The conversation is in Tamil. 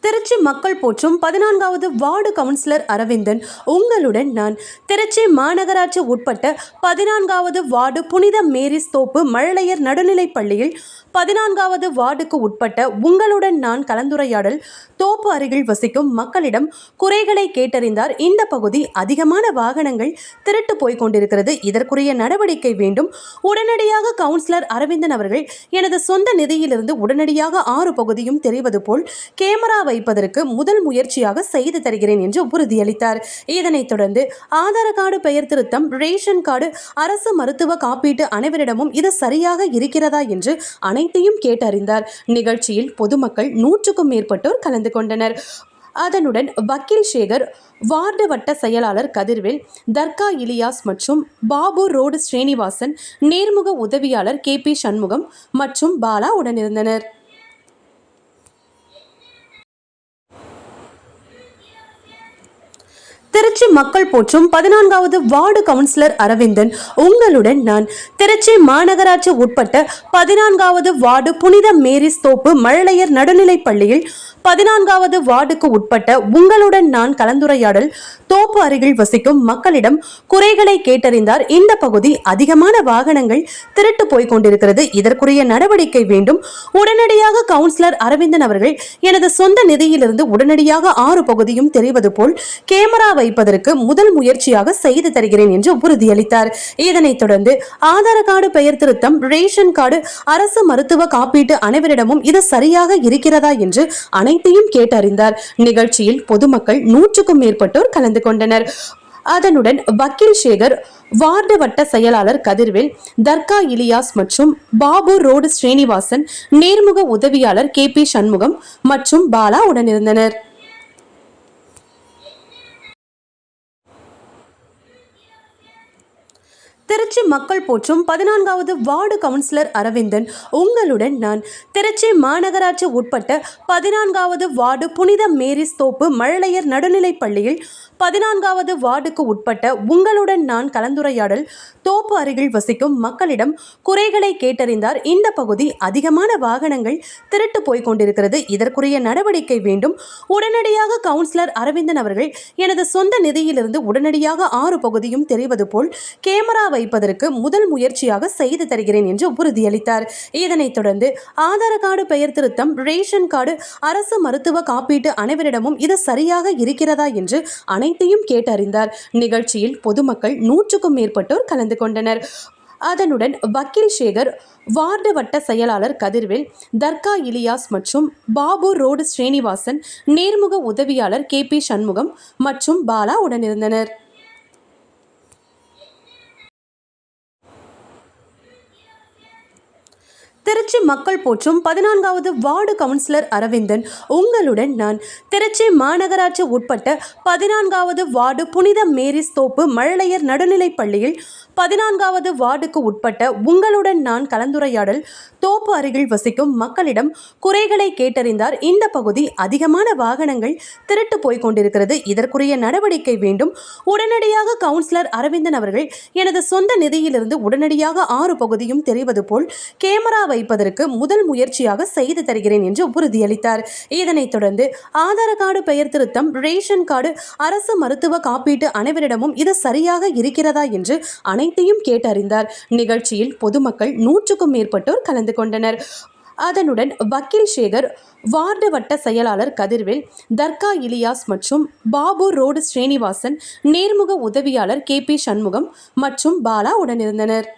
திருச்சி மக்கள் போற்றும் 14வது வார்டு கவுன்சிலர் அரவிந்தன் உங்களுடன் நான். திருச்சி மாநகராட்சி உட்பட்ட 14வது வார்டு புனித மேரிஸ் தோப்பு மழலையர் நடுநிலைப் பள்ளியில் 14வது வார்டுக்கு உட்பட்ட உங்களுடன் நான் கலந்துரையாடல். தோப்பு அருகில் வசிக்கும் மக்களிடம் குறைகளை கேட்டறிந்தார். இந்த பகுதி அதிகமான வாகனங்கள் திருட்டு போய்க் கொண்டிருக்கிறது, இதற்குரிய நடவடிக்கை வேண்டும். உடனடியாக கவுன்சிலர் அரவிந்தன் அவர்கள் எனது சொந்த நிதியிலிருந்து உடனடியாக 6 பகுதியும் தெரிவது போல் கேமரா வைப்பதற்கு முதல் முயற்சியாக செய்து தருகிறேன் என்று உறுதியளித்தார். இதனைத் தொடர்ந்து ஆதார் கார்டு பெயர் திருத்தம், ரேஷன் கார்டு, அரசு மருத்துவ காப்பீட்டு அனைவரிடமும் இது சரியாக இருக்கிறதா என்று அனைத்தையும் கேட்டறிந்தார். நிகழ்ச்சியில் பொதுமக்கள் 100க்கும் மேற்பட்டோர் கலந்து கொண்டனர். அதனுடன் வக்கீல் சேகர், வார்டு வட்ட செயலாளர் கதிர்வேல், தர்கா இலியாஸ் மற்றும் பாபு ரோடு ஸ்ரீனிவாசன், நேர்முக உதவியாளர் KP சண்முகம் மற்றும் பாலா உடனிருந்தனர். திருச்சி மக்கள் போற்றும் 14வது வார்டு கவுன்சிலர் அரவிந்தன் உங்களுடன் நான். திருச்சி மாநகராட்சி உட்பட்ட 14வது வார்டு புனித மேரிஸ் தோப்பு மழலையர் நடுநிலைப் பள்ளியில் 14வது வார்டுக்கு உட்பட்ட உங்களுடன் நான் கலந்துரையாடல். தோப்பு அருகில் வசிக்கும் மக்களிடம் குறைகளை கேட்டறிந்தார். இந்த பகுதி அதிகமான வாகனங்கள் திருட்டு போய்க் கொண்டிருக்கிறது, இதற்குரிய நடவடிக்கை வேண்டும். உடனடியாக கவுன்சிலர் அரவிந்தன் அவர்கள் எனது சொந்த நிதியிலிருந்து உடனடியாக 6 பகுதியும் தெரிவது போல் கேமரா வைப்பதற்கு முதல் முயற்சியாக செய்து தருகிறேன் என்று உறுதியளித்தார். இதனைத் தொடர்ந்து ஆதார் கார்டு பெயர் திருத்தம், ரேஷன் கார்டு, அரசு மருத்துவ காப்பீட்டு அனைவரிடமும் இது சரியாக இருக்கிறதா என்று அனைத்தையும் கேட்டறிந்தார். நிகழ்ச்சியில் பொதுமக்கள் 100க்கும் மேற்பட்டோர் கலந்து கொண்டனர். அதனுடன் வக்கீல் சேகர், வார்டு வட்ட செயலாளர் கதிர்வேல், தர்கா இலியாஸ் மற்றும் பாபு ரோடு ஸ்ரீனிவாசன், நேர்முக உதவியாளர் KP சண்முகம் மற்றும் பாலா உடனிருந்தனர். திருச்சி மக்கள் போற்றும் 14வது வார்டு கவுன்சிலர் அரவிந்தன் உங்களுடன் நான். திருச்சி மாநகராட்சி உட்பட்ட 14வது வார்டு புனித மேரிஸ் தோப்பு மழலையர் நடுநிலைப் பள்ளியில் 14வது வார்டுக்கு உட்பட்ட உங்களுடன் நான் கலந்துரையாடல். தோப்பு அருகில் வசிக்கும் மக்களிடம் குறைகளை கேட்டறிந்தார். இந்த பகுதி அதிகமான வாகனங்கள் திருட்டு போய்க் கொண்டிருக்கிறது, இதற்குரிய நடவடிக்கை வேண்டும். உடனடியாக கவுன்சிலர் அரவிந்தன் அவர்கள் எனது சொந்த நிதியிலிருந்து உடனடியாக 6 பகுதியும் தெரிவது போல் கேமரா வைப்பதற்கு முதல் முயற்சியாக செய்து தருகிறேன் என்று உறுதியளித்தார். இதனைத் தொடர்ந்து ஆதார் கார்டு பெயர் திருத்தம், ரேஷன் கார்டு, அரசு மருத்துவ காப்பீட்டு அனைவரிடமும் இது சரியாக இருக்கிறதா என்று அனைத்தையும் கேட்டறிந்தார். நிகழ்ச்சியில் பொதுமக்கள் 100க்கும் மேற்பட்டோர் கலந்து கொண்டனர். அதனுடன் வக்கீல் சேகர், வார்டு வட்ட செயலாளர் கதிர்வேல், தர்கா இலியாஸ் மற்றும் பாபு ரோடு ஸ்ரீனிவாசன், நேர்முக உதவியாளர் KP சண்முகம் மற்றும் பாலா உடனிருந்தனர். திருச்சி மக்கள் போற்றும் 14வது வார்டு கவுன்சிலர் அரவிந்தன் உங்களுடன் நான். திருச்சி மாநகராட்சி உட்பட்ட 14வது வார்டு புனித மேரிஸ் தோப்பு மழலையர் நடுநிலைப் பள்ளியில் 14வது வார்டுக்கு உட்பட்ட உங்களுடன் நான் கலந்துரையாடல். தோப்பு அருகில் வசிக்கும் மக்களிடம் குறைகளை கேட்டறிந்தார். இந்த பகுதி அதிகமான வாகனங்கள் திருட்டு போய்க் கொண்டிருக்கிறது, இதற்குரிய நடவடிக்கை வேண்டும். உடனடியாக கவுன்சிலர் அரவிந்தன் அவர்கள் எனது சொந்த நிதியிலிருந்து உடனடியாக 6 பகுதியும் தெரிவது போல் கேமரா வைப்பதற்கு முதல் முயற்சியாக செய்து தருகிறேன் என்று உறுதியளித்தார். இதனைத் தொடர்ந்து ஆதார் கார்டு பெயர் திருத்தம், ரேஷன் கார்டு, அரசு மருத்துவ காப்பீட்டு அனைவரிடமும் இது சரியாக இருக்கிறதா என்று அனைத்தையும் கேட்டறிந்தார். நிகழ்ச்சியில் பொதுமக்கள் 100க்கும் மேற்பட்டோர் கலந்து கொண்டனர். அதனுடன் வக்கீல் சேகர், வார்டு வட்ட செயலாளர் கதிர்வேல், தர்கா இலியாஸ் மற்றும் பாபு ரோடு ஸ்ரீனிவாசன், நேர்முக உதவியாளர் KP சண்முகம் மற்றும் பாலா உடனிருந்தனர்.